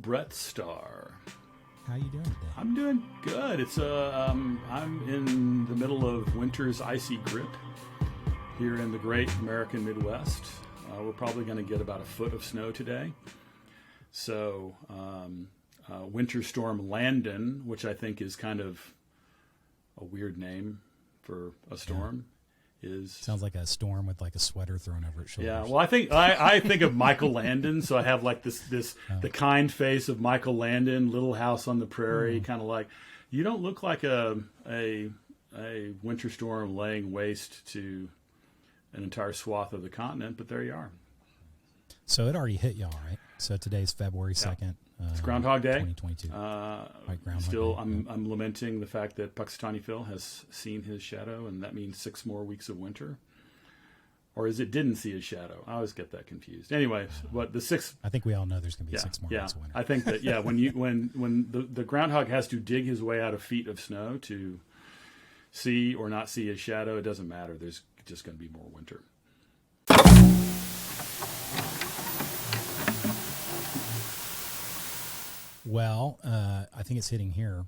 Bret Star. How you doing today? I'm doing good. I'm in the middle of winter's icy grip here in the great American Midwest. We're probably going to get about a foot of snow today. So, Winter Storm Landon, which I think is kind of a weird name for a storm, is sounds like a storm with like a sweater thrown over its shoulders. Yeah, well, I think of Michael Landon, so I have like the kind face of Michael Landon, Little House on the Prairie, kind of like, you don't look like a winter storm laying waste to an entire swath of the continent, but there you are. So it already hit y'all, right? So today's February 2nd. It's Groundhog Day. 2022. Groundhog Still, Day. I'm lamenting the fact that Puxatawny Phil has seen his shadow, and that means 6 more weeks of winter. Or is it didn't see his shadow? I always get that confused. Anyway, but the 6th. I think we all know there's going to be 6 more weeks of winter. I think that when the groundhog has to dig his way out of feet of snow to see or not see his shadow, it doesn't matter. There's just going to be more winter. Well, I think it's hitting here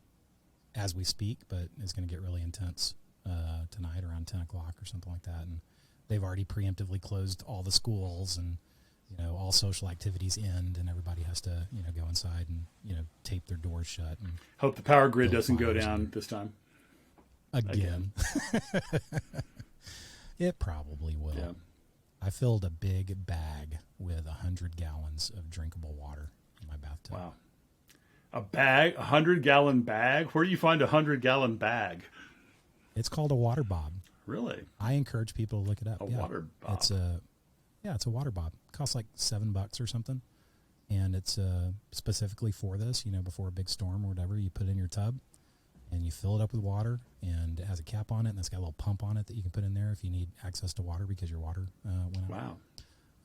as we speak, but it's going to get really intense tonight around 10 o'clock or something like that. And they've already preemptively closed all the schools, and all social activities end, and everybody has to go inside and tape their doors shut. And hope the power grid doesn't go down this time. Again. It probably will. Yeah. I filled a big bag with 100 gallons of drinkable water in my bathtub. Wow. A bag? 100-gallon bag? Where do you find a 100-gallon bag? It's called a water bob. Really? I encourage people to look it up. Water bob. It's a water bob. It costs like $7 or something. And it's specifically for this, before a big storm or whatever. You put it in your tub and you fill it up with water, and it has a cap on it, and it's got a little pump on it that you can put in there if you need access to water because your water went out.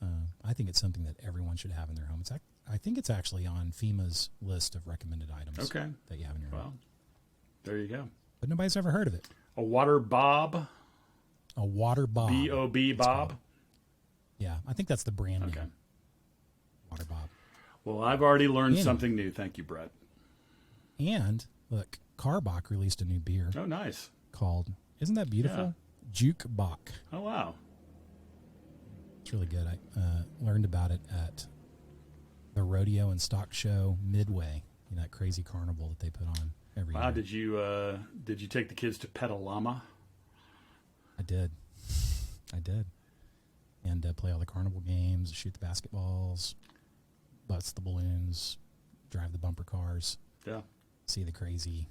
Wow. I think it's something that everyone should have in their home. I think it's actually on FEMA's list of recommended items that you have in your home. Well, there you go. But nobody's ever heard of it. A water bob? A water bob. B-O-B Bob? Yeah, I think that's the brand Okay. name. Water bob. Well, I've already learned something new. Thank you, Bret. And, look, Carbach released a new beer. Oh, nice. Called, isn't that beautiful? Juke Bach. Oh, wow. It's really good. I learned about it at the Rodeo and Stock Show Midway, that crazy carnival that they put on every year. Wow, did you take the kids to pet a llama? I did. And play all the carnival games, shoot the basketballs, bust the balloons, drive the bumper cars. Yeah. See the crazy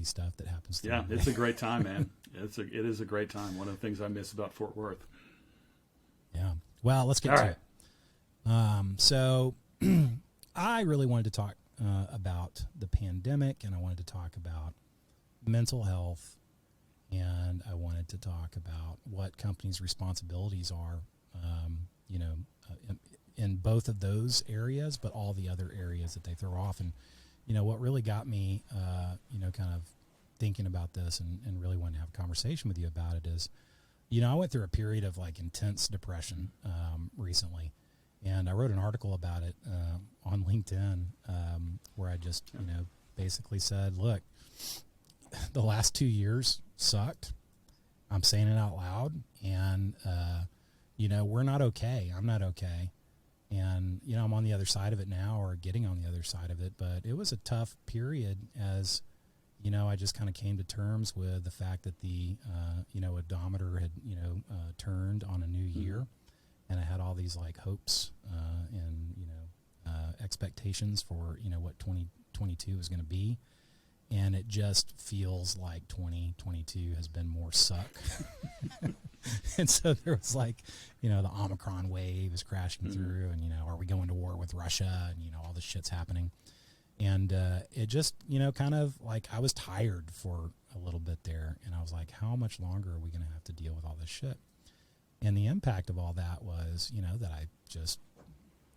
stuff that happens. Yeah, it's a great time, man. It is a great time. One of the things I miss about Fort Worth. Yeah. Well, let's get to it. So I really wanted to talk about the pandemic, and I wanted to talk about mental health, and I wanted to talk about what companies' responsibilities are, in both of those areas, but all the other areas that they throw off. And, what really got me, kind of thinking about this and really wanting to have a conversation with you about it is, I went through a period of like intense depression recently, and I wrote an article about it on LinkedIn where I just, basically said, look, the last 2 years sucked. I'm saying it out loud, and, we're not okay. I'm not okay. And, I'm on the other side of it now, or getting on the other side of it, but it was a tough period as, I just kind of came to terms with the fact that the, odometer had, turned on a new year, and I had all these like hopes and, expectations for, what 2022 is going to be. And it just feels like 2022 has been more suck. And so there was like, the Omicron wave is crashing through, and, are we going to war with Russia, and, all this shit's happening. And it just, kind of like I was tired for a little bit there, and I was like, how much longer are we going to have to deal with all this shit? And the impact of all that was, that I just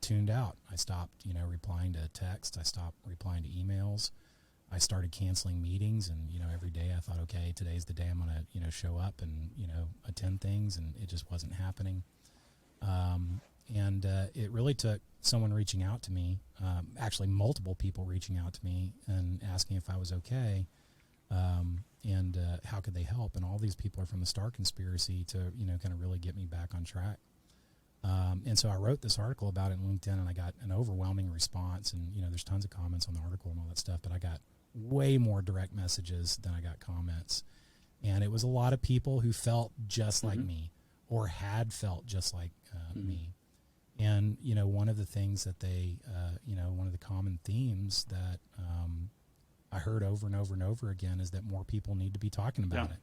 tuned out. I stopped, replying to texts. I stopped replying to emails. I started canceling meetings, and, every day I thought, okay, today's the day I'm going to, show up and, attend things, and it just wasn't happening. And it really took someone reaching out to me, actually multiple people reaching out to me and asking if I was okay, and how could they help. And all these people are from the Star Conspiracy to, kind of really get me back on track. And so I wrote this article about it in LinkedIn, and I got an overwhelming response. And, there's tons of comments on the article and all that stuff, but I got way more direct messages than I got comments. And it was a lot of people who felt just like me or had felt just like me. And, one of the things that they, one of the common themes that I heard over and over and over again is that more people need to be talking about it.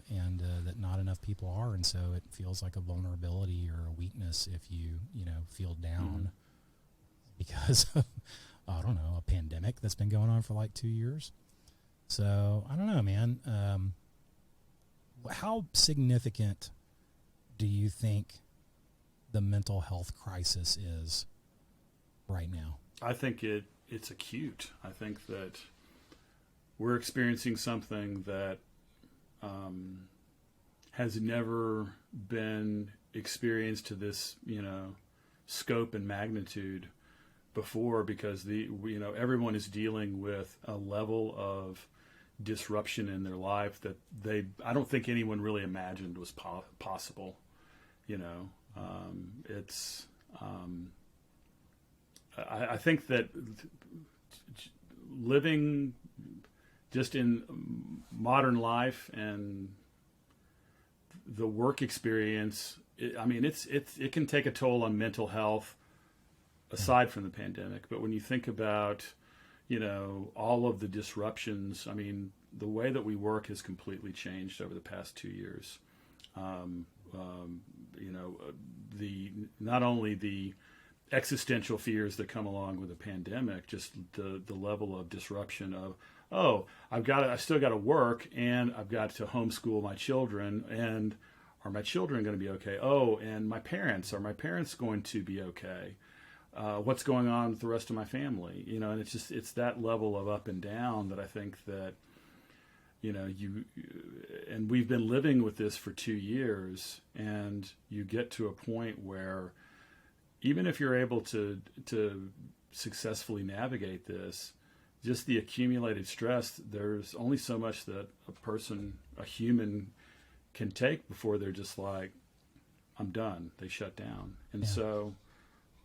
And that not enough people are, and so it feels like a vulnerability or a weakness if you feel down because of, I don't know, a pandemic that's been going on for like 2 years. So I don't know, man. How significant do you think the mental health crisis is right now? I think it's acute. I think that we're experiencing something that has never been experienced to this, scope and magnitude before, because everyone is dealing with a level of disruption in their life that I don't think anyone really imagined was possible. I think that living just in modern life and the work experience, it can take a toll on mental health aside from the pandemic. But when you think about, all of the disruptions, the way that we work has completely changed over the past 2 years. Not only the existential fears that come along with the pandemic, just the level of disruption of, I still got to work, and I've got to homeschool my children, and are my children going to be okay? And my parents, are my parents going to be okay? What's going on with the rest of my family? And it's that level of up and down that I think that, and we've been living with this for 2 years, and you get to a point where even if you're able to successfully navigate this, just the accumulated stress, there's only so much that a human can take before they're just like, I'm done. They shut down. And so,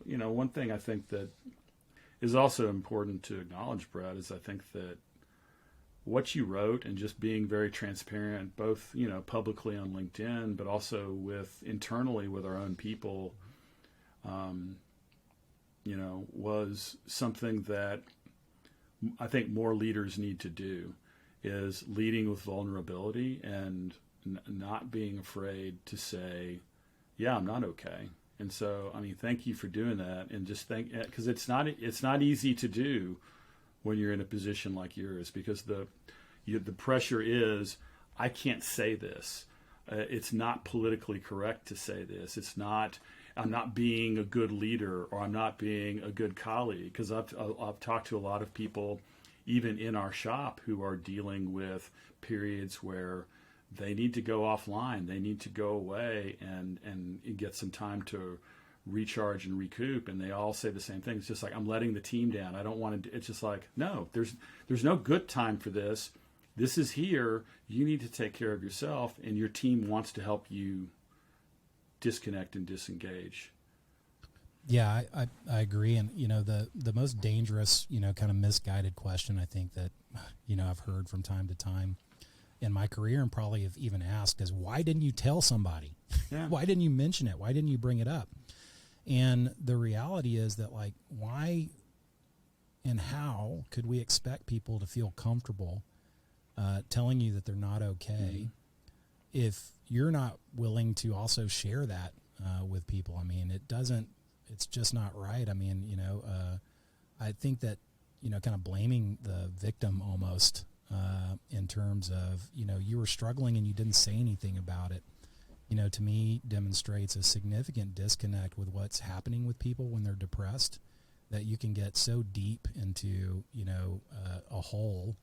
one thing I think that is also important to acknowledge, Bret, is I think that what you wrote and just being very transparent, both, publicly on LinkedIn, but also internally with our own people, was something that I think more leaders need to do, is leading with vulnerability and not being afraid to say, yeah, I'm not okay. And so, thank you for doing that. And just because it's not easy to do when you're in a position like yours, because the pressure is, I can't say this. It's not politically correct to say this. I'm not being a good leader, or I'm not being a good colleague, because I've talked to a lot of people, even in our shop, who are dealing with periods where they need to go offline. They need to go away and get some time to recharge and recoup. And they all say the same thing. It's just like, I'm letting the team down. I don't want to. It's just like, no, there's no good time for this. This is here. You need to take care of yourself, and your team wants to help you disconnect and disengage. Yeah, I agree. And, the most dangerous, kind of misguided question I think that, I've heard from time to time in my career, and probably have even asked, is, why didn't you tell somebody? Yeah. Why didn't you mention it? Why didn't you bring it up? And the reality is that, like, why and how could we expect people to feel comfortable telling you that they're not okay if you're not willing to also share that with people? It's just not right. I think that, kind of blaming the victim almost in terms of, you were struggling and you didn't say anything about it, to me demonstrates a significant disconnect with what's happening with people when they're depressed, that you can get so deep into, a hole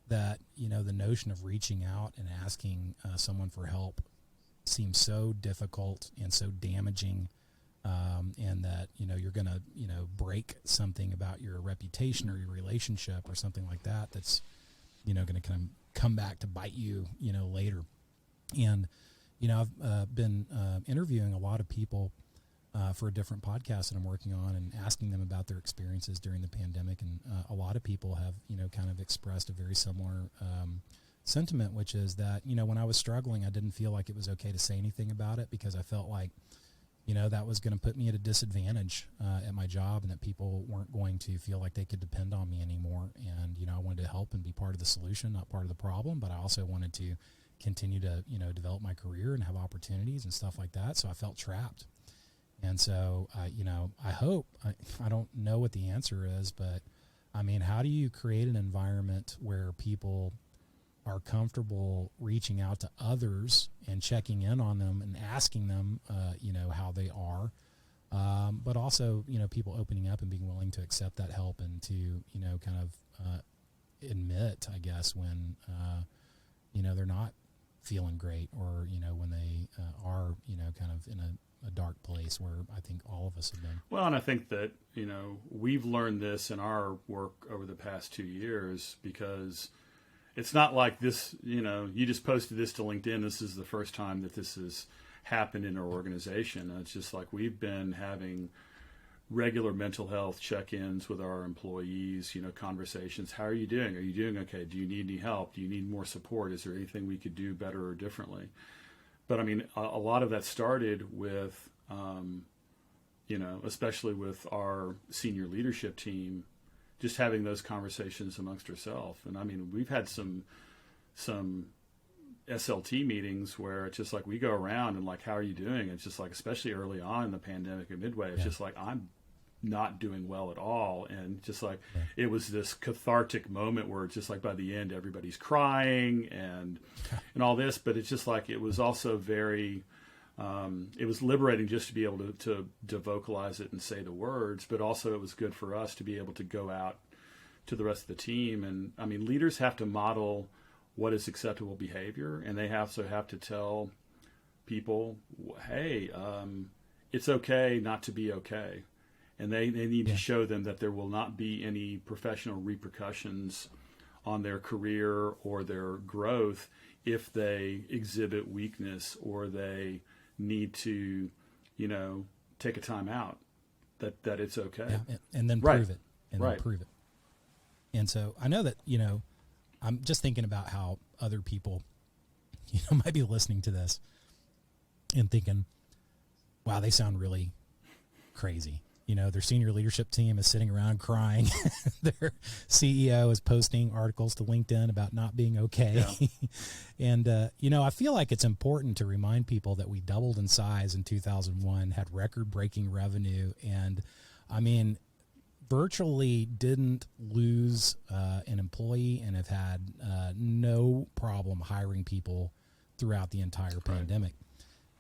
that, the notion of reaching out and asking someone for help seems so difficult and so damaging and that, you're going to, break something about your reputation or your relationship or something like that. That's, going to kind of come back to bite you, later. And, I've been interviewing a lot of people for a different podcast that I'm working on and asking them about their experiences during the pandemic. And a lot of people have, kind of expressed a very similar sentiment, which is that, when I was struggling, I didn't feel like it was okay to say anything about it because I felt like, that was going to put me at a disadvantage at my job, and that people weren't going to feel like they could depend on me anymore. And, I wanted to help and be part of the solution, not part of the problem, but I also wanted to continue to, develop my career and have opportunities and stuff like that. So I felt trapped. And so, I hope, I don't know what the answer is, but I mean, how do you create an environment where people are comfortable reaching out to others and checking in on them and asking them, how they are, but also, people opening up and being willing to accept that help and to, kind of admit, I guess, when, they're not feeling great, or, when they are, kind of in a dark place, where I think all of us have been. Well, and I think that, we've learned this in our work over the past 2 years, because it's not like this, you just posted this to LinkedIn. This is the first time that this has happened in our organization. It's just like we've been having regular mental health check-ins with our employees, conversations. How are you doing? Are you doing okay? Do you need any help? Do you need more support? Is there anything we could do better or differently? But I mean, a lot of that started with, especially with our senior leadership team, just having those conversations amongst ourselves. And I mean, we've had some SLT meetings where it's just like we go around and like, how are you doing? It's just like, especially early on in the pandemic at Midway, it's just like, I'm not doing well at all. And just like, it was this cathartic moment where it's just like by the end, everybody's crying and all this, but it's just like, it was also very, it was liberating just to be able to vocalize it and say the words, but also it was good for us to be able to go out to the rest of the team. And I mean, leaders have to model what is acceptable behavior, and they also have to tell people, hey, it's okay not to be okay. And they need to show them that there will not be any professional repercussions on their career or their growth if they exhibit weakness or they need to, take a time out, that it's okay. Yeah, and then prove it. And then prove it. And so I know that, I'm just thinking about how other people, might be listening to this and thinking, wow, they sound really crazy. Their senior leadership team is sitting around crying. Their CEO is posting articles to LinkedIn about not being okay. Yeah. And, I feel like it's important to remind people that we doubled in size in 2001, had record-breaking revenue, and, I mean, virtually didn't lose an employee and have had no problem hiring people throughout the entire pandemic.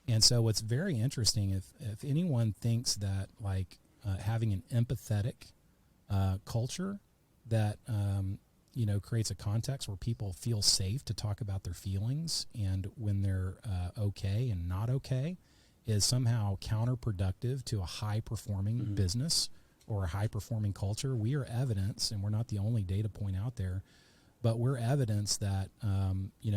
And so what's very interesting, if anyone thinks that, like, having an empathetic culture that, creates a context where people feel safe to talk about their feelings and when they're okay and not okay is somehow counterproductive to a high-performing business or a high-performing culture. We are evidence, and we're not the only data point out there, but we're evidence that,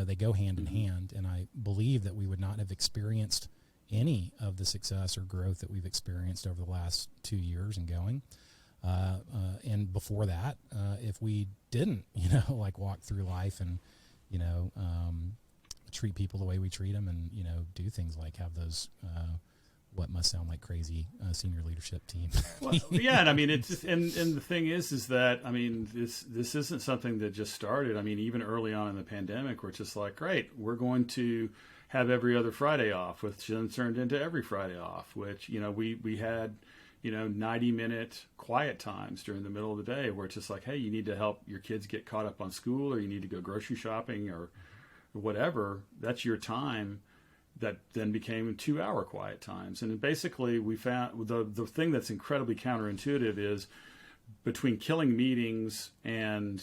they go hand in hand. And I believe that we would not have experienced any of the success or growth that we've experienced over the last 2 years and going. And before that, if we didn't, walk through life and, treat people the way we treat them and, do things like have those, what must sound like crazy senior leadership team. Well, yeah. And I mean, it's just, and the thing is that, I mean, this isn't something that just started. I mean, even early on in the pandemic, we're just like, great, we're going to have every other Friday off, which then turned into every Friday off, which, we had, 90-minute quiet times during the middle of the day where it's just like, hey, you need to help your kids get caught up on school, or you need to go grocery shopping or whatever. That's your time. That then became 2-hour quiet times. And basically we found the thing that's incredibly counterintuitive is between killing meetings and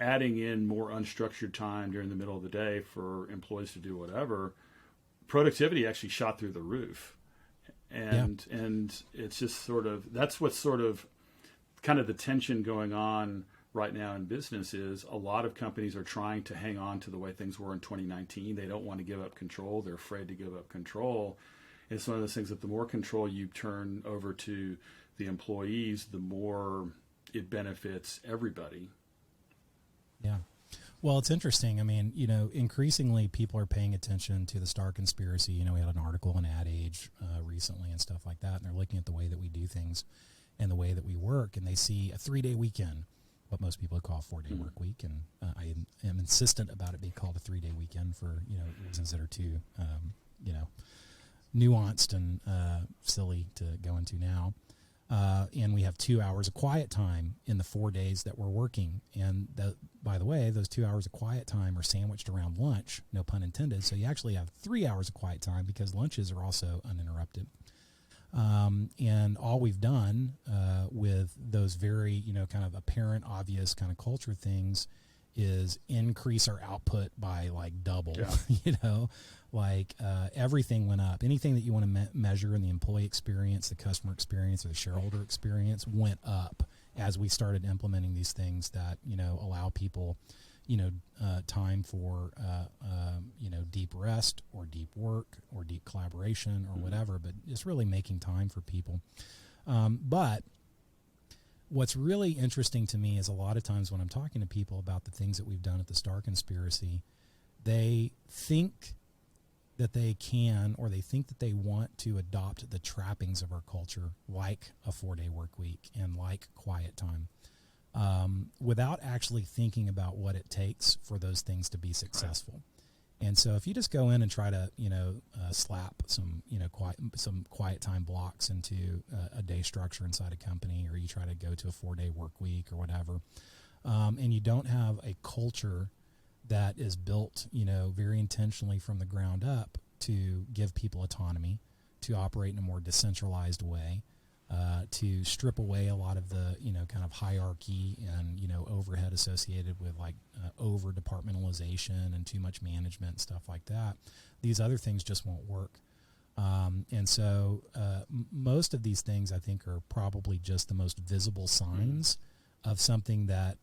adding in more unstructured time during the middle of the day for employees to do whatever, productivity actually shot through the roof. and it's just sort of, that's what's sort of kind of the tension going on right now in business. Is a lot of companies are trying to hang on to the way things were in 2019. They don't want to give up control. They're afraid to give up control. It's one of those things that the more control you turn over to the employees, the more it benefits everybody. Yeah. Well, it's interesting. I mean, increasingly people are paying attention to the Star Conspiracy. We had an article in Ad Age recently and stuff like that, and they're looking at the way that we do things and the way that we work, and they see a 3-day weekend, what most people call a 4-day work week, and I am insistent about it being called a 3-day weekend for reasons that are too nuanced and silly to go into now. And we have 2 hours of quiet time in the 4 days that we're working. And by the way, those 2 hours of quiet time are sandwiched around lunch, no pun intended. So you actually have 3 hours of quiet time because lunches are also uninterrupted. And all we've done with those very, kind of apparent, obvious kind of culture things is increase our output by like double, everything went up. Anything that you want to measure in the employee experience, the customer experience, or the shareholder experience went up as we started implementing these things that, allow people, time for, deep rest or deep work or deep collaboration or whatever, but it's really making time for people. But what's really interesting to me is a lot of times when I'm talking to people about the things that we've done at the Star Conspiracy, they think that they can, or they think that they want to adopt the trappings of our culture, like a 4-day work week and like quiet time, without actually thinking about what it takes for those things to be successful. Right. And so if you just go in and try to, slap some, quiet time blocks into a day structure inside a company, or you try to go to a 4-day work week or whatever, and you don't have a culture that is built, very intentionally from the ground up to give people autonomy, to operate in a more decentralized way, to strip away a lot of the, kind of hierarchy and, overhead associated with like over departmentalization and too much management and stuff like that. These other things just won't work. And so most of these things, I think, are probably just the most visible signs of something that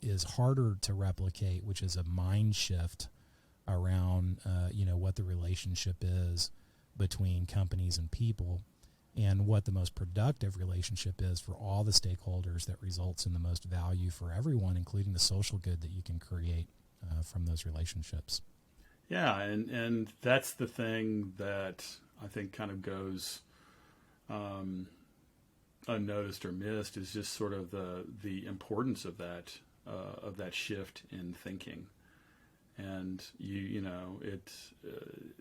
is harder to replicate, which is a mind shift around, what the relationship is between companies and people, and what the most productive relationship is for all the stakeholders that results in the most value for everyone, including the social good that you can create from those relationships. Yeah, and that's the thing that I think kind of goes unnoticed or missed, is just sort of the importance of that shift in thinking. And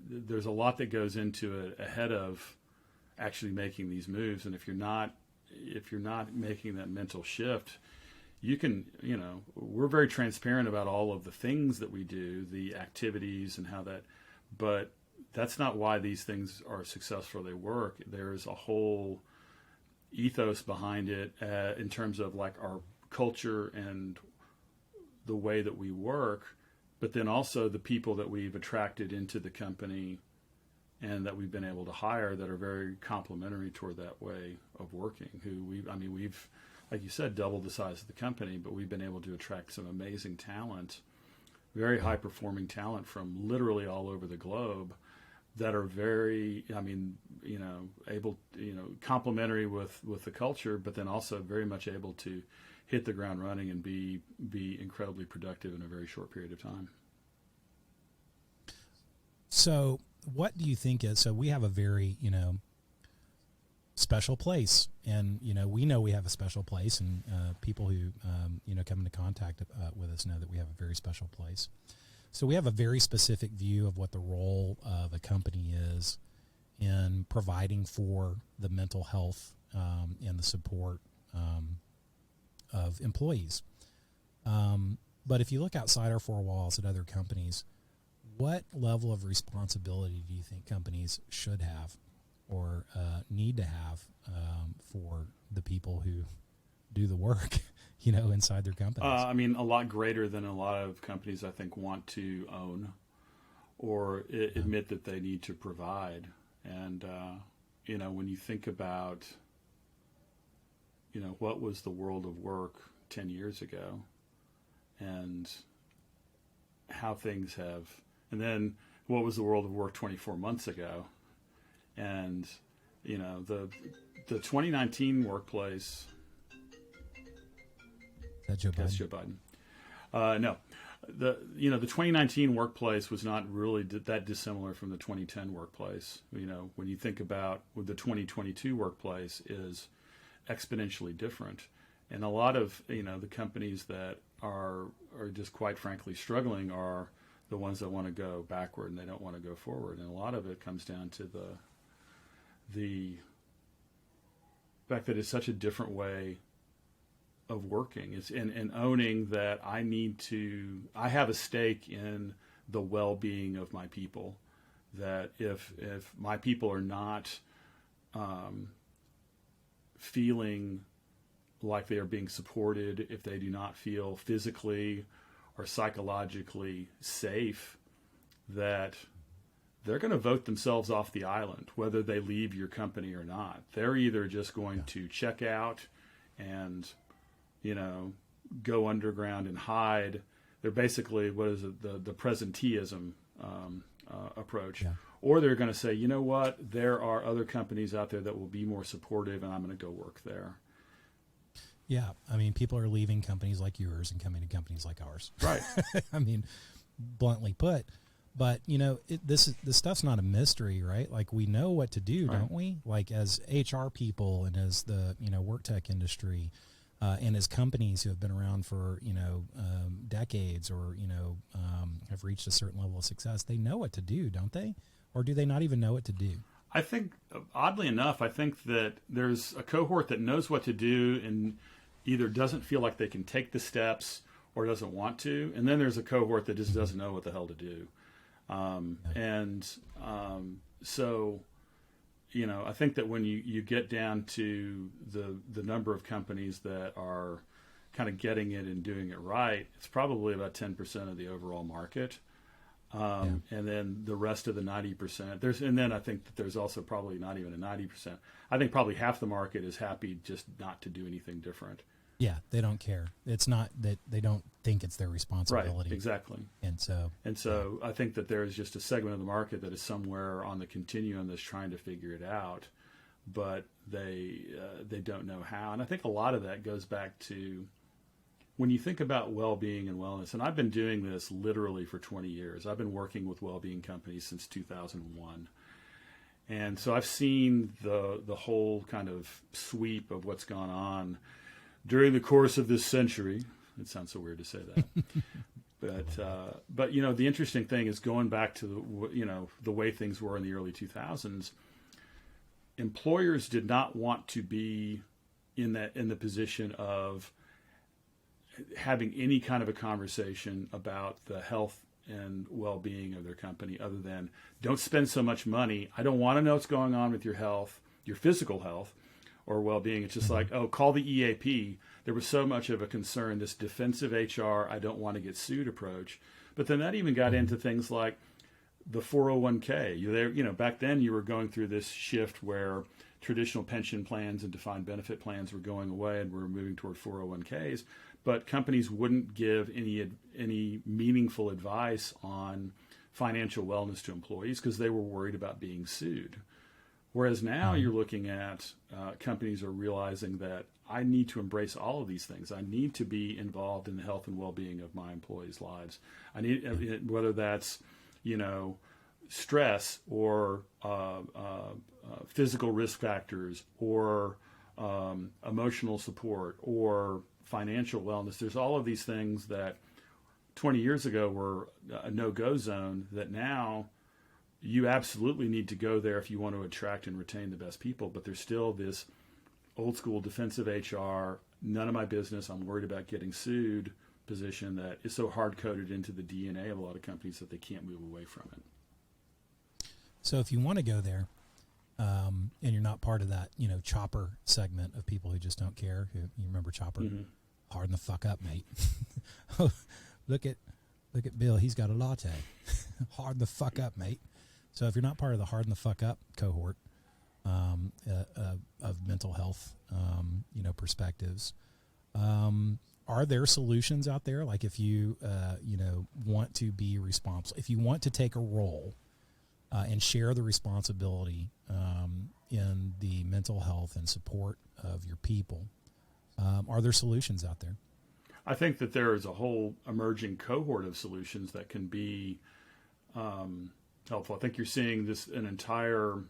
there's a lot that goes into it ahead of actually making these moves. And if you're not making that mental shift, you can, we're very transparent about all of the things that we do, the activities and how that, but that's not why these things are successful. They work. There's a whole ethos behind it in terms of like our culture and the way that we work, but then also the people that we've attracted into the company and that we've been able to hire that are very complementary toward that way of working, we've, like you said, doubled the size of the company, but we've been able to attract some amazing talent, very high-performing talent from literally all over the globe that are very, able, complementary with the culture, but then also very much able to hit the ground running and be incredibly productive in a very short period of time. So what do you think is, so we have a very, special place, and, we know we have a special place, and people who, come into contact with us know that we have a very special place. So we have a very specific view of what the role of a company is in providing for the mental health and the support of employees. But if you look outside our four walls at other companies, what level of responsibility do you think companies should have or need to have for the people who do the work, inside their companies? A lot greater than a lot of companies, I think, want to own or admit that they need to provide. And when you think about, what was the world of work 10 years ago and how things have, and then what was the world of work 24 months ago, and, the 2019 workplace. Is that Joe Biden? That's Joe Biden. No. The 2019 workplace was not really that dissimilar from the 2010 workplace. When you think about what the 2022 workplace is exponentially different, and a lot of the companies that are just quite frankly struggling are the ones that want to go backward and they don't want to go forward, and a lot of it comes down to the fact that it's such a different way of working. It's and owning that I have a stake in the well-being of my people, that if my people are not feeling like they are being supported, if they do not feel physically or psychologically safe, that they're going to vote themselves off the island, whether they leave your company or not. They're either just going to check out and go underground and hide. They're basically, the presenteeism approach. Yeah. Or they're going to say, you know what, there are other companies out there that will be more supportive, and I'm going to go work there. Yeah. I mean, people are leaving companies like yours and coming to companies like ours. Right. I mean, bluntly put. But, this stuff's not a mystery, right? Like, we know what to do, right. don't we? Like, as HR people and as the, work tech industry, and as companies who have been around for, decades or, have reached a certain level of success, they know what to do, don't they? Or do they not even know what to do? I think, oddly enough, I think that there's a cohort that knows what to do and either doesn't feel like they can take the steps or doesn't want to. And then there's a cohort that just doesn't know what the hell to do. So, I think that when you get down to the number of companies that are kind of getting it and doing it right, it's probably about 10% of the overall market. And then the rest of the 90%, and then I think that there's also probably not even a 90%. I think probably half the market is happy just not to do anything different. Yeah, they don't care. It's not that they don't think it's their responsibility. Right, exactly. And so I think that there's just a segment of the market that is somewhere on the continuum that's trying to figure it out, but they don't know how. And I think a lot of that goes back to when you think about well-being and wellness, and I've been doing this literally for 20 years. I've been working with well-being companies since 2001. And so I've seen the whole kind of sweep of what's gone on during the course of this century. It sounds so weird to say that. But the interesting thing is going back to the way things were in the early 2000s, employers did not want to be in the position of having any kind of a conversation about the health and well-being of their company other than, don't spend so much money. I don't want to know what's going on with your health, your physical health or well-being. It's just like, call the EAP. There was so much of a concern, this defensive HR, I don't want to get sued approach. But then that even got into things like the 401k. Back then you were going through this shift where traditional pension plans and defined benefit plans were going away and we're moving toward 401ks. But companies wouldn't give any meaningful advice on financial wellness to employees because they were worried about being sued. Whereas now you're looking at companies are realizing that I need to embrace all of these things. I need to be involved in the health and well-being of my employees' lives. I need, whether that's, stress or physical risk factors or emotional support or financial wellness. There's all of these things that 20 years ago were a no-go zone that now you absolutely need to go there if you want to attract and retain the best people. But there's still this old school defensive HR, none of my business, I'm worried about getting sued position that is so hard-coded into the DNA of a lot of companies that they can't move away from it. So if you want to go there, and you're not part of that, chopper segment of people who just don't care, you remember Chopper? Mm-hmm. Harden the fuck up, mate. Oh, look at Bill. He's got a latte. Harden the fuck up, mate. So if you're not part of the harden the fuck up cohort, of mental health, perspectives. Are there solutions out there? Like if you, want to be responsible, if you want to take a role and share the responsibility in the mental health and support of your people, are there solutions out there? I think that there is a whole emerging cohort of solutions that can be helpful. I think you're seeing an entire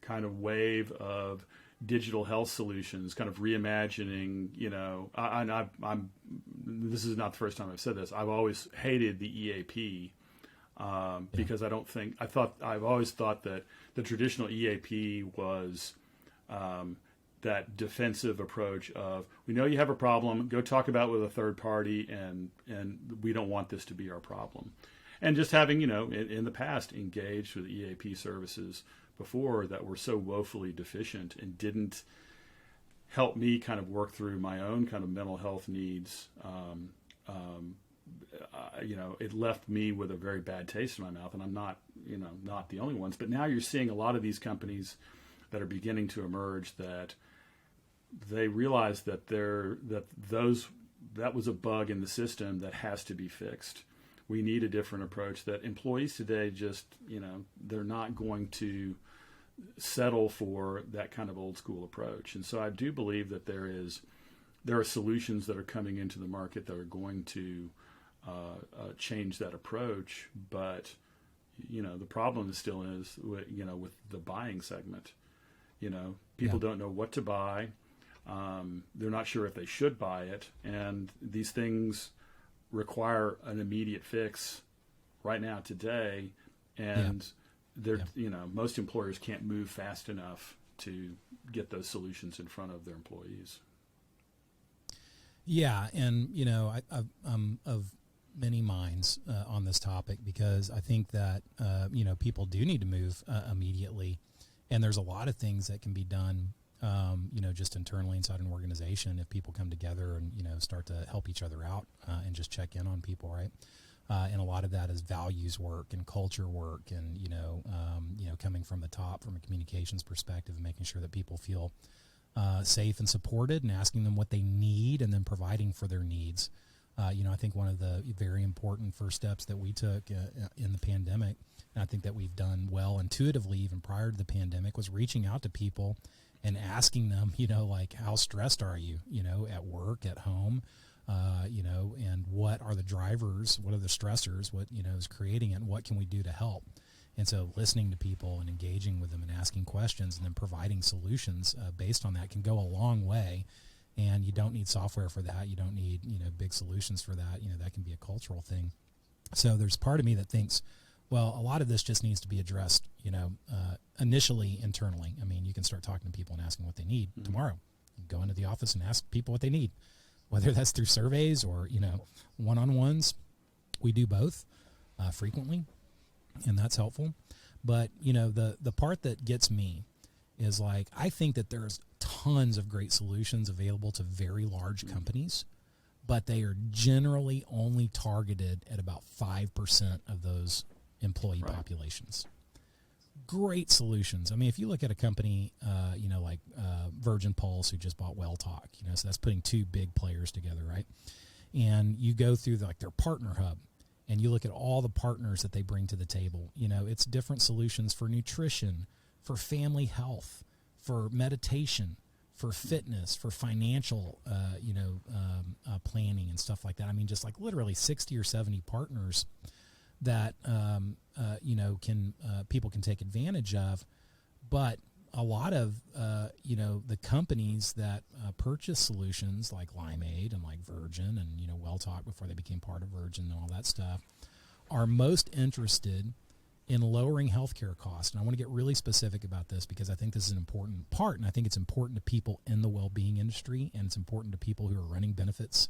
kind of wave of digital health solutions, kind of reimagining. I'm. This is not the first time I've said this. I've always hated the EAP because I've always thought that the traditional EAP was that defensive approach of, we know you have a problem, go talk about it with a third party, and we don't want this to be our problem. And just having, in the past engaged with EAP services before that were so woefully deficient and didn't help me kind of work through my own kind of mental health needs, it left me with a very bad taste in my mouth. And I'm not the only ones. But now you're seeing a lot of these companies that are beginning to emerge that they realize that that was a bug in the system that has to be fixed. We need a different approach, that employees today just, they're not going to settle for that kind of old school approach. And so I do believe that there are solutions that are coming into the market that are going to change that approach. But, the problem still is, with the buying segment. People don't know what to buy. They're not sure if they should buy it. And these things require an immediate fix right now, today. And most employers can't move fast enough to get those solutions in front of their employees. Yeah. And, I'm of many minds on this topic, because I think that, people do need to move immediately. And there's a lot of things that can be done, just internally inside an organization, if people come together and, start to help each other out and just check in on people, right? And a lot of that is values work and culture work, and, coming from the top, from a communications perspective, and making sure that people feel safe and supported, and asking them what they need and then providing for their needs. I think one of the very important first steps that we took in the pandemic, and I think that we've done well intuitively even prior to the pandemic, was reaching out to people and asking them, like, how stressed are you, at work, at home, and what are the drivers, what are the stressors, what, is creating it, and what can we do to help? And so listening to people and engaging with them and asking questions and then providing solutions based on that can go a long way. And you don't need software for that. You don't need, big solutions for that. That can be a cultural thing. So there's part of me that thinks, well, a lot of this just needs to be addressed, initially internally. I mean, you can start talking to people and asking what they need tomorrow. You go into the office and ask people what they need, whether that's through surveys or, one-on-ones. We do both frequently, and that's helpful. But, the part that gets me is, like, I think that there's tons of great solutions available to very large companies, but they are generally only targeted at about 5% of those employee populations. Great solutions. I mean, if you look at a company, like Virgin Pulse, who just bought WellTalk, so that's putting two big players together, right? And you go through their partner hub, and you look at all the partners that they bring to the table. It's different solutions for nutrition, for family health, for meditation, for fitness, for financial, planning and stuff like that. I mean, just like literally 60 or 70 partners that, people can take advantage of. But a lot of, the companies that purchase solutions like Limeade and like Virgin and, WellTalk before they became part of Virgin and all that stuff, are most interested in lowering healthcare costs. And I want to get really specific about this, because I think this is an important part, and I think it's important to people in the well-being industry, and it's important to people who are running benefits,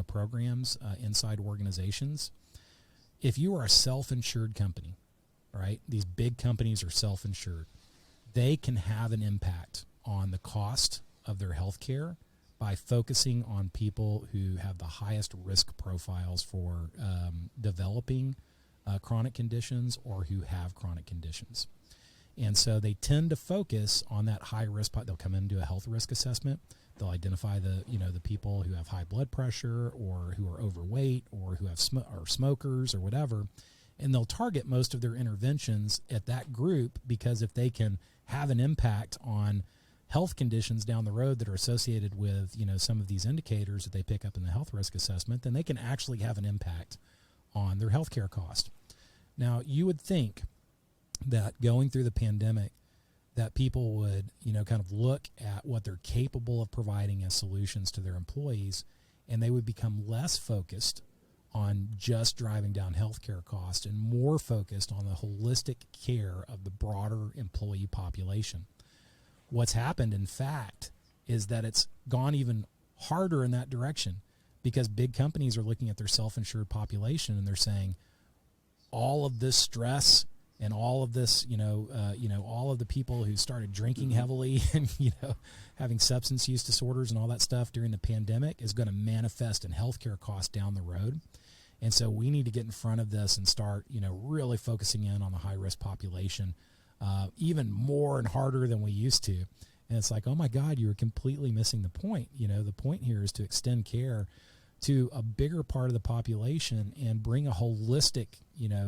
programs inside organizations. If you are a self-insured company, right, these big companies are self-insured, they can have an impact on the cost of their healthcare by focusing on people who have the highest risk profiles for developing chronic conditions, or who have chronic conditions. And so they tend to focus on that high risk. They'll come in and do a health risk assessment. They'll identify the people who have high blood pressure or who are overweight or who have are smokers or whatever. And they'll target most of their interventions at that group, because if they can have an impact on health conditions down the road that are associated with, some of these indicators that they pick up in the health risk assessment, then they can actually have an impact on their healthcare cost. Now, you would think that going through the pandemic, that people would, kind of look at what they're capable of providing as solutions to their employees, and they would become less focused on just driving down healthcare costs and more focused on the holistic care of the broader employee population. What's happened, in fact, is that it's gone even harder in that direction, because big companies are looking at their self-insured population and they're saying all of this stress and all of this, all of the people who started drinking heavily and, having substance use disorders and all that stuff during the pandemic is going to manifest in healthcare costs down the road. And so we need to get in front of this and start, really focusing in on the high-risk population, even more and harder than we used to. And it's like, oh my God, you were completely missing the point. The point here is to extend care to a bigger part of the population and bring a holistic,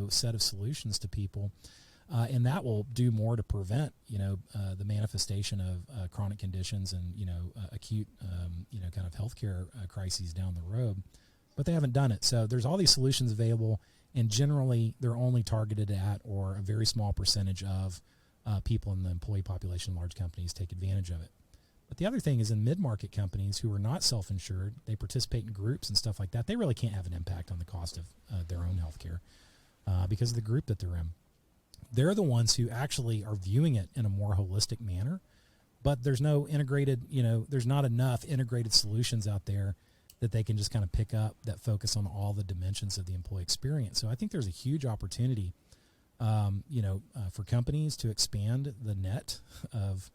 set of solutions to people. And that will do more to prevent, the manifestation of chronic conditions and, acute, kind of healthcare crises down the road. But they haven't done it. So there's all these solutions available, and generally they're only targeted at, or a very small percentage of people in the employee population in large companies take advantage of it. But the other thing is, in mid-market companies who are not self-insured, they participate in groups and stuff like that. They really can't have an impact on the cost of their own health care because of the group that they're in. They're the ones who actually are viewing it in a more holistic manner, but there's no integrated, there's not enough integrated solutions out there that they can just kind of pick up that focus on all the dimensions of the employee experience. So I think there's a huge opportunity, for companies to expand the net of,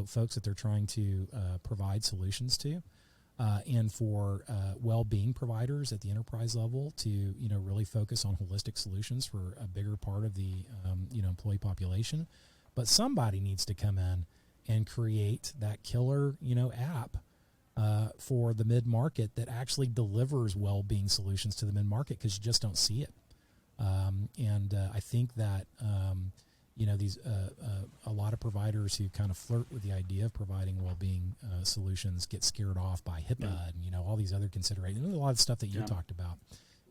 folks that they're trying to provide solutions to, and for well-being providers at the enterprise level to, really focus on holistic solutions for a bigger part of the, employee population. But somebody needs to come in and create that killer, app for the mid-market that actually delivers well-being solutions to the mid-market, because you just don't see it. I think that, these a lot of providers who kind of flirt with the idea of providing well-being solutions get scared off by HIPAA and, all these other considerations. There's a lot of stuff that you talked about.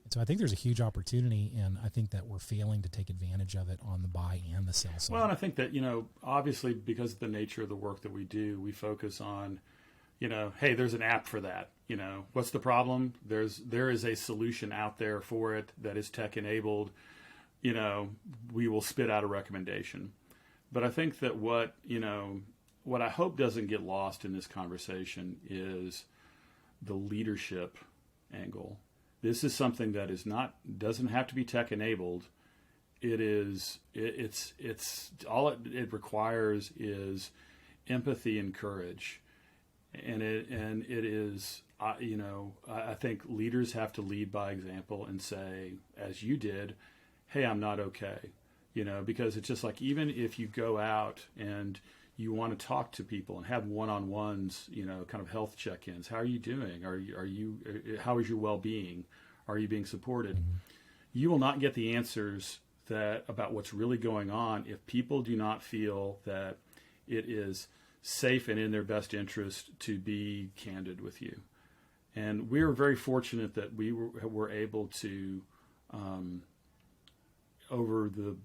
And so I think there's a huge opportunity, and I think that we're failing to take advantage of it on the buy and the sell side. Well, and I think that, obviously because of the nature of the work that we do, we focus on, hey, there's an app for that. What's the problem? There is a solution out there for it that is tech enabled. We will spit out a recommendation. But I think that what I hope doesn't get lost in this conversation is the leadership angle. This is something that doesn't have to be tech enabled. It's all it requires is empathy and courage. And it is, I think leaders have to lead by example and say, as you did, hey, I'm not okay, because it's just like, even if you go out and you want to talk to people and have one-on-ones, kind of health check-ins, how are you doing? How is your well-being? Are you being supported? Mm-hmm. You will not get the answers about what's really going on if people do not feel that it is safe and in their best interest to be candid with you. And we were very fortunate that we were able to, over the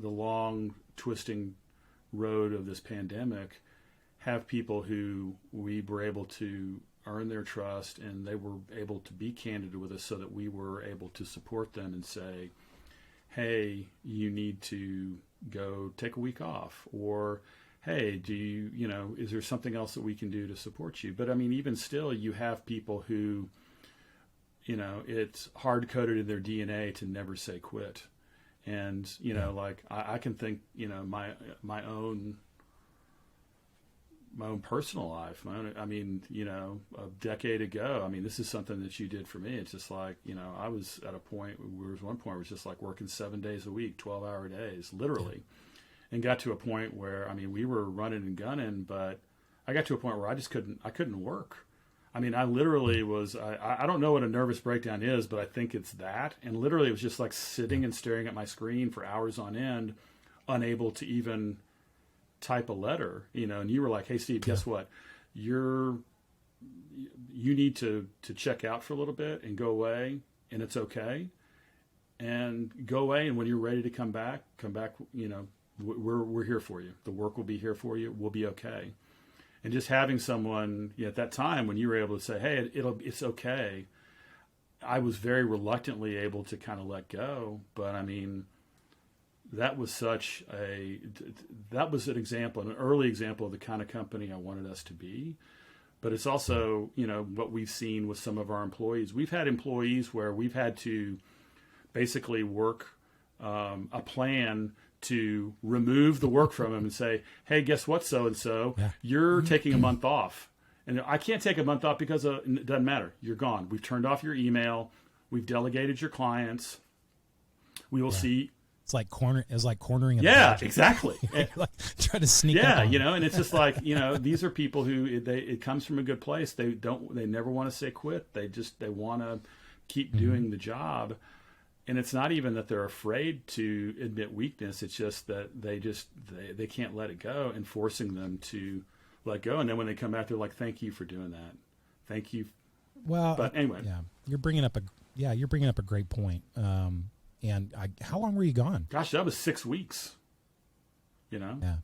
long twisting road of this pandemic, have people who we were able to earn their trust, and they were able to be candid with us so that we were able to support them and say, hey, you need to go take a week off, or hey, is there something else that we can do to support you? But I mean, even still, you have people who, it's hard coded in their DNA to never say quit. And, like I can think, my own personal life, a decade ago, this is something that you did for me. It's just like, I was at a point, there was one point where it was just like working 7 days a week, 12-hour days, literally. and got to a point where, I mean, we were running and gunning, but I got to a point where I couldn't work. I mean, I literally was, I don't know what a nervous breakdown is, but I think it's that. And literally it was just like sitting and staring at my screen for hours on end, unable to even type a letter, you know. And you were like, hey, Steve, guess what? You need to check out for a little bit and go away, and it's okay. And go away, and when you're ready to come back, you know, we're here for you. The work will be here for you. We'll be okay. And just having someone, you know, at that time when you were able to say, hey, it's okay, I was very reluctantly able to kind of let go. But I mean, that was an example, an early example of the kind of company I wanted us to be. But it's also, you know, what we've seen with some of our employees. We've had employees where we've had to basically work a plan to remove the work from them and say, hey, guess what, so-and-so, you're taking a month off. And I can't take a month off because it doesn't matter. You're gone. We've turned off your email. We've delegated your clients. We will see. It's like cornering. Yeah, exactly. Like try to sneak. Yeah, you know, and it's just like, you know, these are people who it comes from a good place. They never want to say quit. They want to keep doing the job. And it's not even that they're afraid to admit weakness. It's just that they can't let it go, and forcing them to let go. And then when they come back, they're like, thank you for doing that. Thank you. Well, but anyway, yeah, you're bringing up a great point. And how long were you gone? Gosh, that was 6 weeks, you know? Yeah.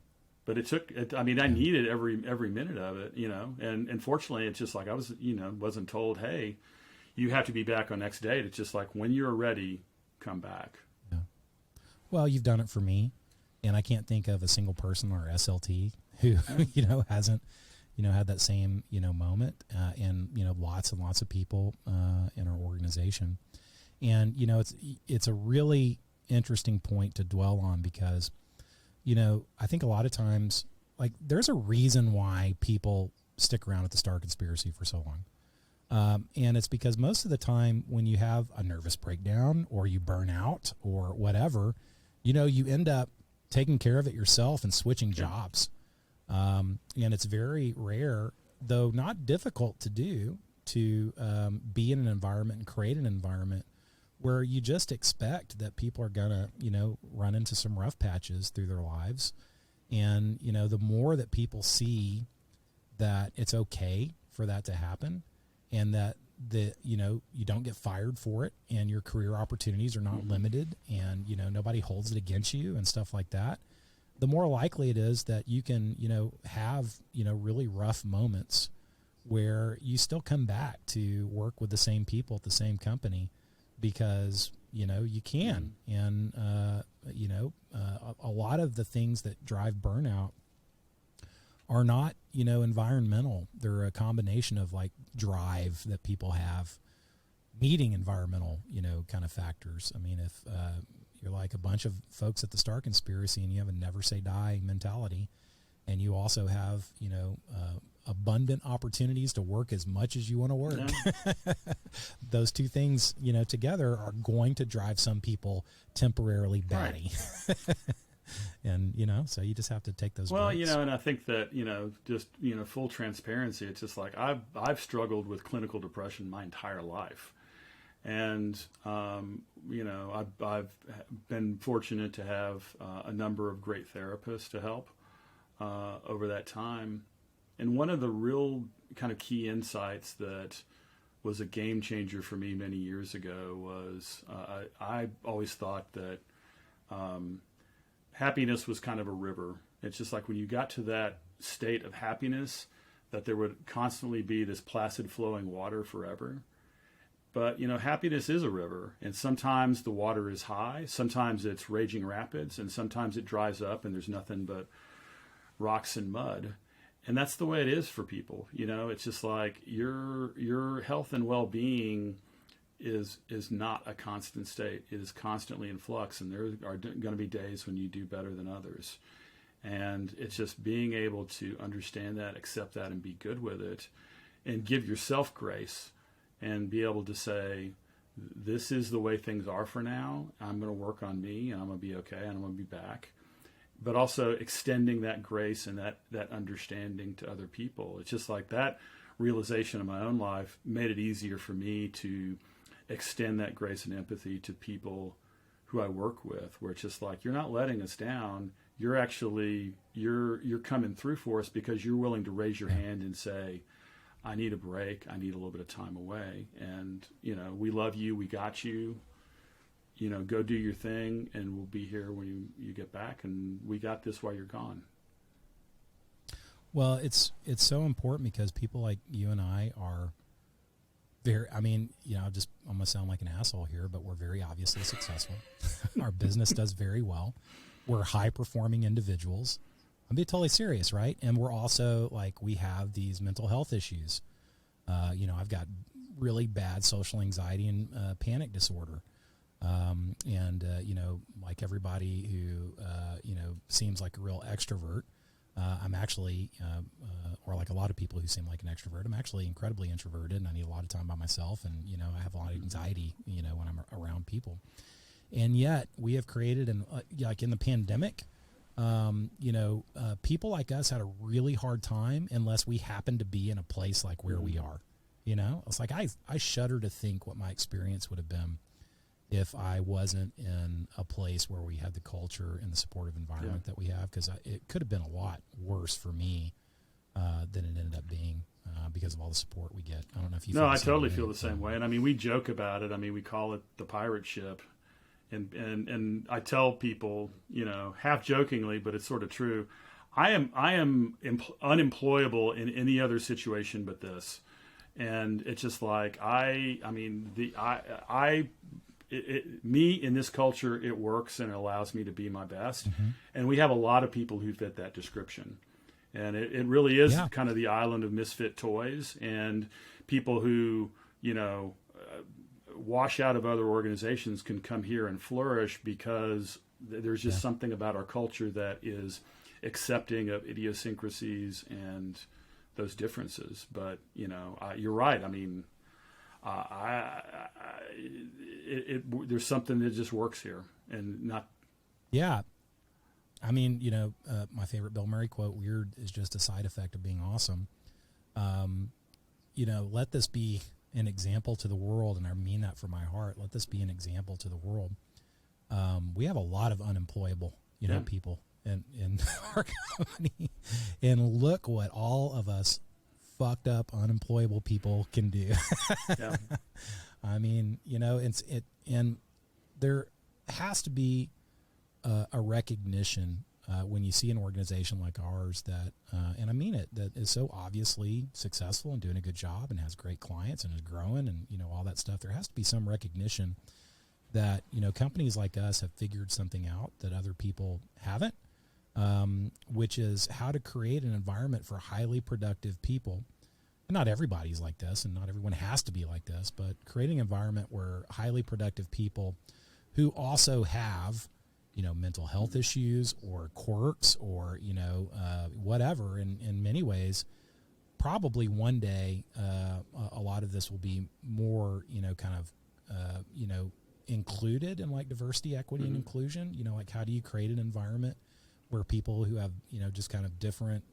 But it took, I mean, I needed every minute of it, you know? And fortunately, it's just like I was, you know, wasn't told, hey, you have to be back on next date. It's just like, when you're ready, come back. Yeah. Well, you've done it for me, and I can't think of a single person or SLT who, you know, hasn't, you know, had that same, you know, moment, and, you know, lots and lots of people in our organization. And, you know, it's a really interesting point to dwell on because, you know, I think a lot of times, like, there's a reason why people stick around with the Star Conspiracy for so long. And it's because most of the time when you have a nervous breakdown or you burn out or whatever, you know, you end up taking care of it yourself and switching jobs. And it's very rare, though not difficult to do, to be in an environment and create an environment where you just expect that people are going to, you know, run into some rough patches through their lives. And, you know, the more that people see that it's okay for that to happen, and that you know, you don't get fired for it, and your career opportunities are not limited, and, you know, nobody holds it against you and stuff like that, the more likely it is that you can, you know, have, you know, really rough moments where you still come back to work with the same people at the same company because, you know, you can. And, you know, a lot of the things that drive burnout are not, you know, environmental. They're a combination of like drive that people have meeting environmental, you know, kind of factors. I mean, if you're like a bunch of folks at the Star Conspiracy and you have a never say die mentality, and you also have, you know, abundant opportunities to work as much as you want to work. Yeah. Those two things, you know, together are going to drive some people temporarily batty. Right. And, you know, so you just have to take those breaks. You know, and I think that, you know, just, you know, full transparency, it's just like I've struggled with clinical depression my entire life. And, you know, I've been fortunate to have a number of great therapists to help over that time. And one of the real kind of key insights that was a game changer for me many years ago was I always thought that happiness was kind of a river. It's just like when you got to that state of happiness, that there would constantly be this placid flowing water forever. But, you know, happiness is a river, and sometimes the water is high, sometimes it's raging rapids, and sometimes it dries up and there's nothing but rocks and mud. And that's the way it is for people. You know, it's just like your health and well-being is not a constant state. It is constantly in flux, and there are going to be days when you do better than others. And it's just being able to understand that, accept that, and be good with it, and give yourself grace, and be able to say, this is the way things are for now. I'm going to work on me, and I'm going to be okay, and I'm going to be back. but also extending that grace and that understanding to other people. It's just like that realization in my own life made it easier for me to extend that grace and empathy to people who I work with, where it's just like, you're not letting us down. You're actually, you're coming through for us because you're willing to raise your hand and say, I need a break. I need a little bit of time away. And, we love you. We got you. Go do your thing, and we'll be here when you get back, and we got this while you're gone. Well, it's so important because people like you and I are very, I'm going to sound like an asshole here, but we're very obviously successful. Our business does very well. We're high-performing individuals. I'm being totally serious, right? And we're also, we have these mental health issues. I've got really bad social anxiety and panic disorder. Like everybody who, seems like a real extrovert, I'm actually, or like a lot of people who seem like an extrovert, I'm actually incredibly introverted, and I need a lot of time by myself. And, I have a lot of anxiety, when I'm around people. And yet we have created, in the pandemic, people like us had a really hard time unless we happened to be in a place like where we are. It's like I shudder to think what my experience would have been if I wasn't in a place where we had the culture and the supportive environment that we have, because it could have been a lot worse for me than it ended up being because of all the support we get. I don't know if you feel the same totally way. feel the same way. And we joke about it. We call it the pirate ship. And I tell people, half jokingly, but it's sort of true, I am unemployable in any other situation but this. And it's just like, me in this culture, it works and it allows me to be my best. Mm-hmm. And we have a lot of people who fit that description. And it really is kind of the island of misfit toys, and people who, wash out of other organizations can come here and flourish because there's just something about our culture that is accepting of idiosyncrasies and those differences. But, you're right. There's something that just works here, and not. Yeah. My favorite Bill Murray quote, weird is just a side effect of being awesome. Let this be an example to the world. And I mean that from my heart. Let this be an example to the world. We have a lot of unemployable, people in our company, and look what all of us fucked up unemployable people can do. Yeah. And there has to be a recognition when you see an organization like ours that, and I mean it, that is so obviously successful and doing a good job and has great clients and is growing and, all that stuff. There has to be some recognition that, companies like us have figured something out that other people haven't, which is how to create an environment for highly productive people. And not everybody's like this, and not everyone has to be like this, but creating an environment where highly productive people who also have, mental health issues or quirks or, whatever, in many ways, probably one day, a lot of this will be more, included in like diversity, equity, and inclusion. How do you create an environment where people who have, just kind of different,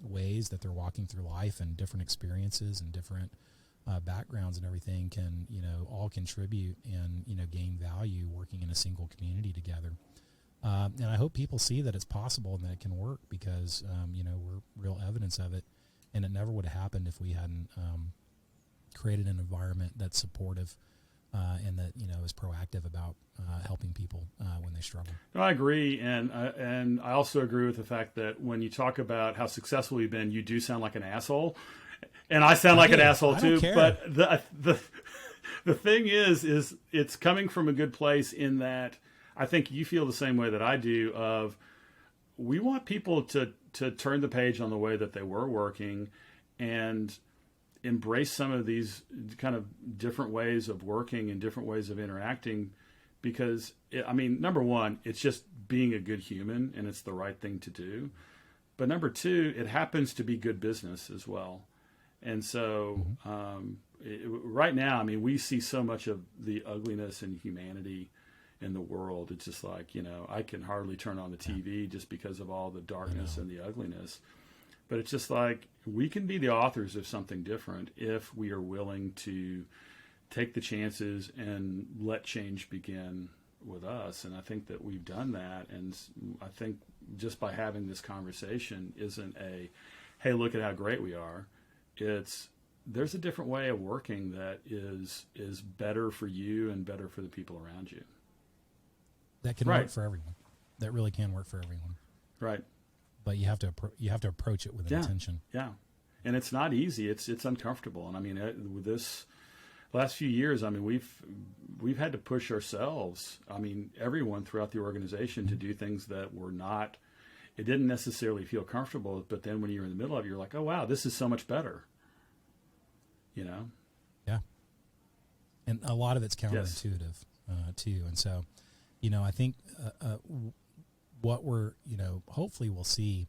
ways that they're walking through life and different experiences and different backgrounds and everything can, all contribute and, gain value working in a single community together. And I hope people see that it's possible and that it can work because, we're real evidence of it. And it never would have happened if we hadn't created an environment that's supportive and that, is proactive about helping people when they struggle. No, I agree. And I also agree with the fact that when you talk about how successful you've been, you do sound like an asshole. And I sound like an asshole too. But the thing is it's coming from a good place in that I think you feel the same way that I do of we want people to turn the page on the way that they were working and embrace some of these kind of different ways of working and different ways of interacting because, number one, it's just being a good human and it's the right thing to do. But number two, it happens to be good business as well. And so right now, we see so much of the ugliness and humanity in the world. It's just like, I can hardly turn on the TV just because of all the darkness and the ugliness. But it's just like, we can be the authors of something different if we are willing to take the chances and let change begin with us. And I think that we've done that. And I think just by having this conversation isn't a, hey, look at how great we are. It's, there's a different way of working that is better for you and better for the people around you. That can work for everyone. That really can work for everyone. Right. But you have to approach it with intention. Yeah. And it's not easy. It's uncomfortable. And I mean, with this last few years, I mean, we've had to push ourselves. I mean, everyone throughout the organization to do things that were not, it didn't necessarily feel comfortable, but then when you're in the middle of it, you're like, oh wow, this is so much better. Yeah. And a lot of it's counterintuitive too. And so, I think what we're, hopefully we'll see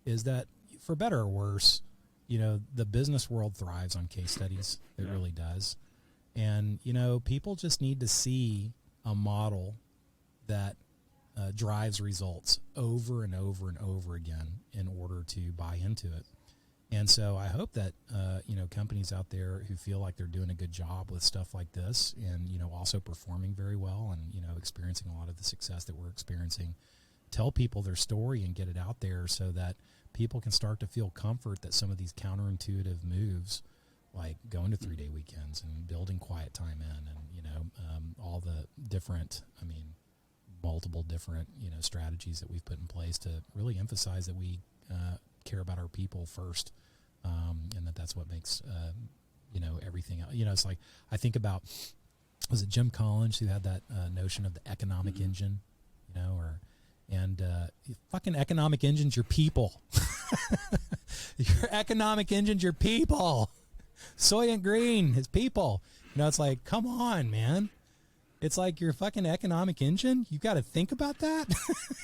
is that, for better or worse, the business world thrives on case studies. It really does. And, people just need to see a model that drives results over and over and over again in order to buy into it. And so I hope that, companies out there who feel like they're doing a good job with stuff like this and, also performing very well and, experiencing a lot of the success that we're experiencing, tell people their story and get it out there so that people can start to feel comfort that some of these counterintuitive moves, like going to 3-day weekends and building quiet time in and, all the different, multiple different, strategies that we've put in place to really emphasize that we care about our people first, and that's what makes, everything else. It's like, I think about, was it Jim Collins who had that notion of the economic engine, fucking economic engine's your people. Your economic engine's your people. Soylent Green, his people. It's like, come on, man. It's like your fucking economic engine. You got to think about that.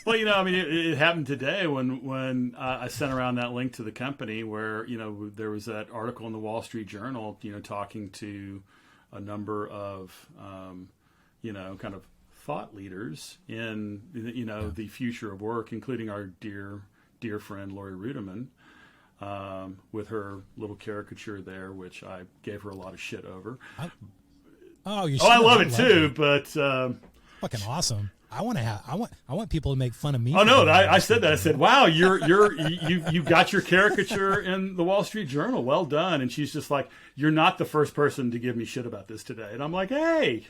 Well, it happened today when I sent around that link to the company where, there was that article in the Wall Street Journal, talking to a number of, kind of thought leaders in, the future of work, including our dear friend, Lori Rudiman, with her little caricature there, which I gave her a lot of shit over. I love it too, but fucking awesome. I want people to make fun of me. Oh no, I said that. I said, "Wow, you got your caricature in the Wall Street Journal. Well done." And she's just like, "You're not the first person to give me shit about this today." And I'm like, "Hey,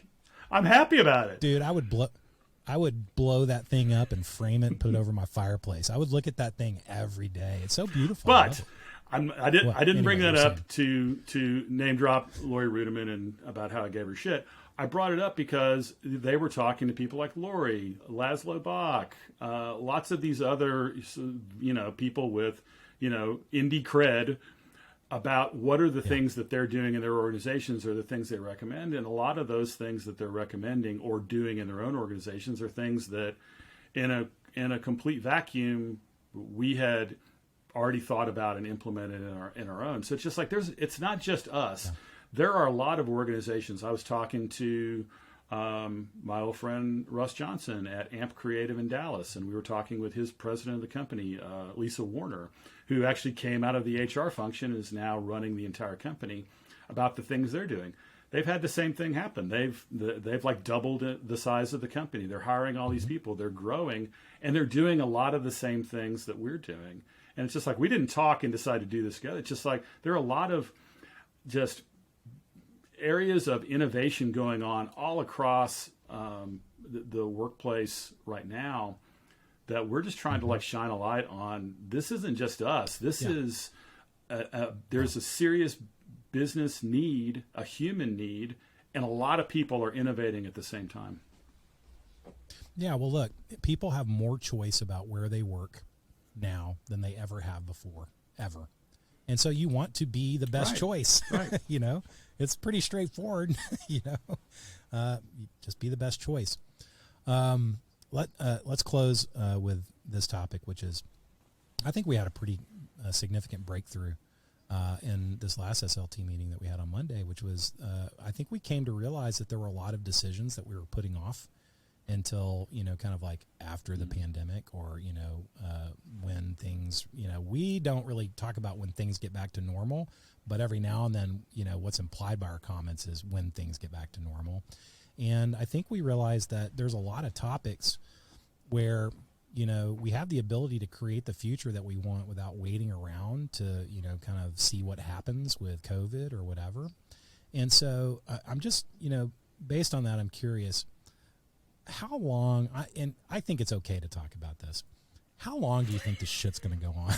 I'm happy about it, dude." I would blow that thing up and frame it and put it over my fireplace. I would look at that thing every day. It's so beautiful. But I didn't bring that up to name drop Lori Rudiman and about how I gave her shit. I brought it up because they were talking to people like Lori, Laszlo Bach, lots of these other, people with, indie cred about what are the things that they're doing in their organizations or the things they recommend. And a lot of those things that they're recommending or doing in their own organizations are things that in a complete vacuum we had already thought about and implemented in our own. So it's just like it's not just us. Yeah. There are a lot of organizations. I was talking to my old friend Russ Johnson at AMP Creative in Dallas, and we were talking with his president of the company, Lisa Warner, who actually came out of the HR function and is now running the entire company, about the things they're doing. They've had the same thing happen. They've like doubled the size of the company. They're hiring all these people. They're growing, and they're doing a lot of the same things that we're doing. And it's just like, we didn't talk and decide to do this together. It's just like, there are a lot of just areas of innovation going on all across the workplace right now that we're just trying to like shine a light on. This isn't just us. This is, there's a serious business need, a human need, and a lot of people are innovating at the same time. Yeah, well, look, people have more choice about where they work now than they ever have before, ever. And so you want to be the best choice. Right. It's pretty straightforward. Just be the best choice. Let's close with this topic, which is, I think we had a pretty significant breakthrough in this last SLT meeting that we had on Monday, which was, I think we came to realize that there were a lot of decisions that we were putting off, until, kind of like after the pandemic, or, when things, we don't really talk about when things get back to normal, but every now and then, what's implied by our comments is when things get back to normal. And I think we realize that there's a lot of topics where, we have the ability to create the future that we want without waiting around to, kind of see what happens with COVID or whatever. And so I'm just, based on that, I'm curious, how long, and I think it's okay to talk about this, how long do you think this shit's going to go on?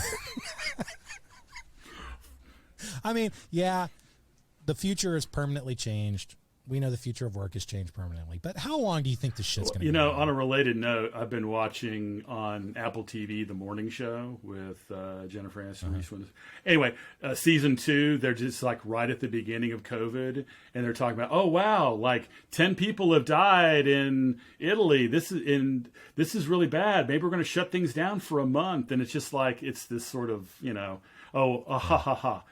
I mean, yeah, the future is permanently changed. We know the future of work has changed permanently, but how long do you think this shit's going to go on? On a related note, I've been watching on Apple TV The Morning Show with Jennifer Aniston. Uh-huh. Anyway, season 2, they're just like right at the beginning of COVID, and they're talking about, oh wow, like 10 people have died in Italy. This is really bad. Maybe we're going to shut things down for a month, and it's just like it's this sort of ha ha ha.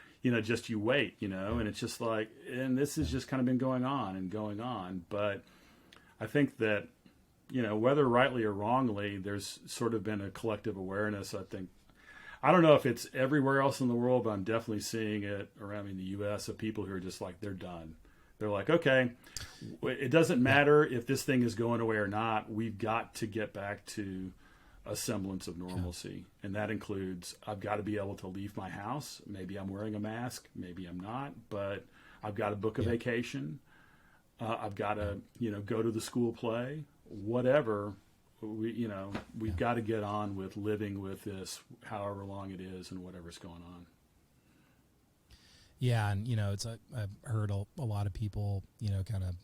Just you wait, and it's just like, and this has just kind of been going on. But I think that, whether rightly or wrongly, there's sort of been a collective awareness. I don't know if it's everywhere else in the world, but I'm definitely seeing it around in the U.S. of people who are just like, they're done. They're like, okay, it doesn't matter if this thing is going away or not. We've got to get back to a semblance of normalcy. And that includes, I've got to be able to leave my house. Maybe I'm wearing a mask, maybe I'm not, but I've got to book a vacation. I've got to, go to the school play, whatever. We've got to get on with living with this, however long it is and whatever's going on. Yeah. And, I've heard a lot of people, kind of,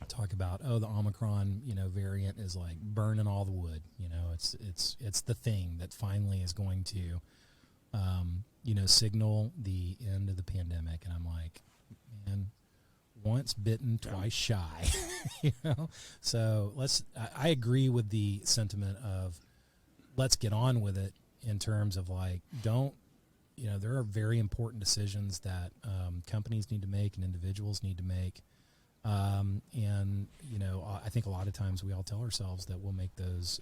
talk about, the Omicron, variant is like burning all the wood. It's the thing that finally is going to, signal the end of the pandemic. And I'm like, man, once bitten, twice shy, So I agree with the sentiment of let's get on with it, in terms of like, there are very important decisions that companies need to make and individuals need to make. I think a lot of times we all tell ourselves that we'll make those,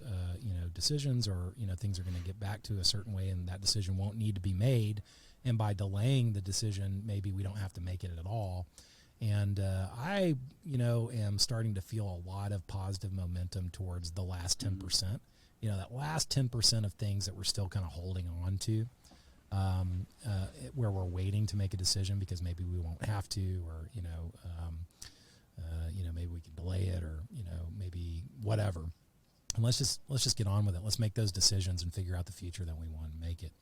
decisions, or, things are going to get back to a certain way, and that decision won't need to be made. And by delaying the decision, maybe we don't have to make it at all. And I, am starting to feel a lot of positive momentum towards the last 10%, that last 10% of things that we're still kind of holding on to. Where we're waiting to make a decision because maybe we won't have to, or, maybe we can delay it, or, maybe whatever. And let's just get on with it. Let's make those decisions and figure out the future that we want and make it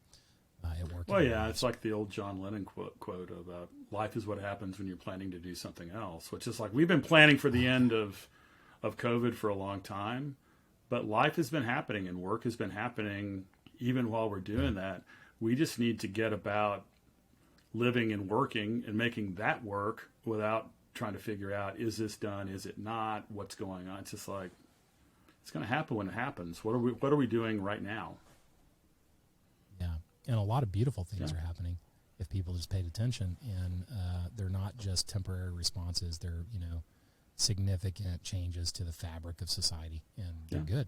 work. Well, yeah, it's like the old John Lennon quote about life is what happens when you're planning to do something else, which is like, we've been planning for the end of COVID for a long time, but life has been happening and work has been happening even while we're doing that. We just need to get about living and working and making that work without trying to figure out, is this done? Is it not? What's going on? It's just like, it's going to happen when it happens. What are we doing right now? Yeah. And a lot of beautiful things are happening if people just paid attention, and they're not just temporary responses. They're, significant changes to the fabric of society, and they're good.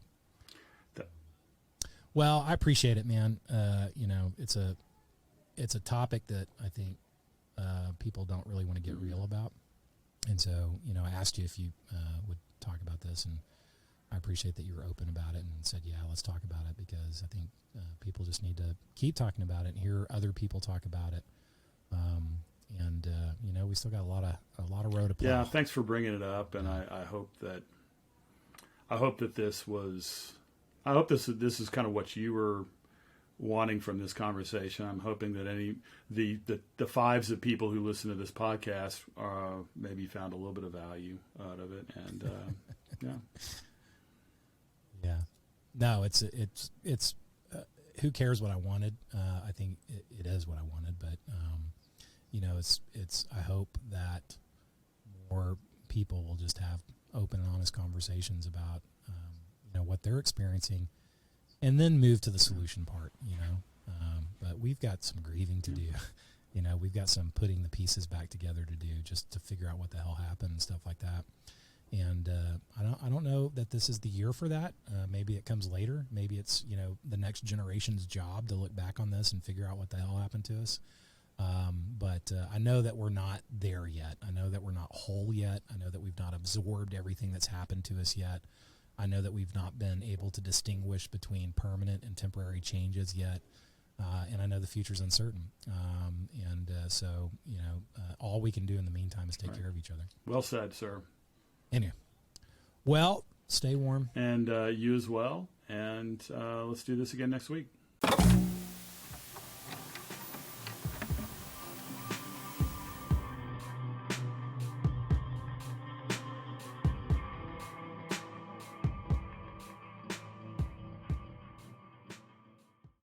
Well, I appreciate it, man. It's a topic that I think people don't really want to get real about. And so, I asked you if you would talk about this, and I appreciate that you were open about it and said, yeah, let's talk about it, because I think people just need to keep talking about it and hear other people talk about it. We still got a lot of road to plow. Yeah, thanks for bringing it up, and I hope that this is kind of what you were wanting from this conversation. I'm hoping that the fives of people who listen to this podcast maybe found a little bit of value out of it, and yeah. No, it's who cares what I wanted? I think it is what I wanted, but I hope that more people will just have open and honest conversations about what they're experiencing, and then move to the solution part. But we've got some grieving to do. We've got some putting the pieces back together to do, just to figure out what the hell happened and stuff like that. And I don't know that this is the year for that. Maybe it comes later. Maybe it's, the next generation's job to look back on this and figure out what the hell happened to us. But I know that we're not there yet. I know that we're not whole yet. I know that we've not absorbed everything that's happened to us yet. I know that we've not been able to distinguish between permanent and temporary changes yet. And I know the future's uncertain. So, all we can do in the meantime is take care of each other. Well said, sir. Anyway, well, stay warm. And you as well. And let's do this again next week.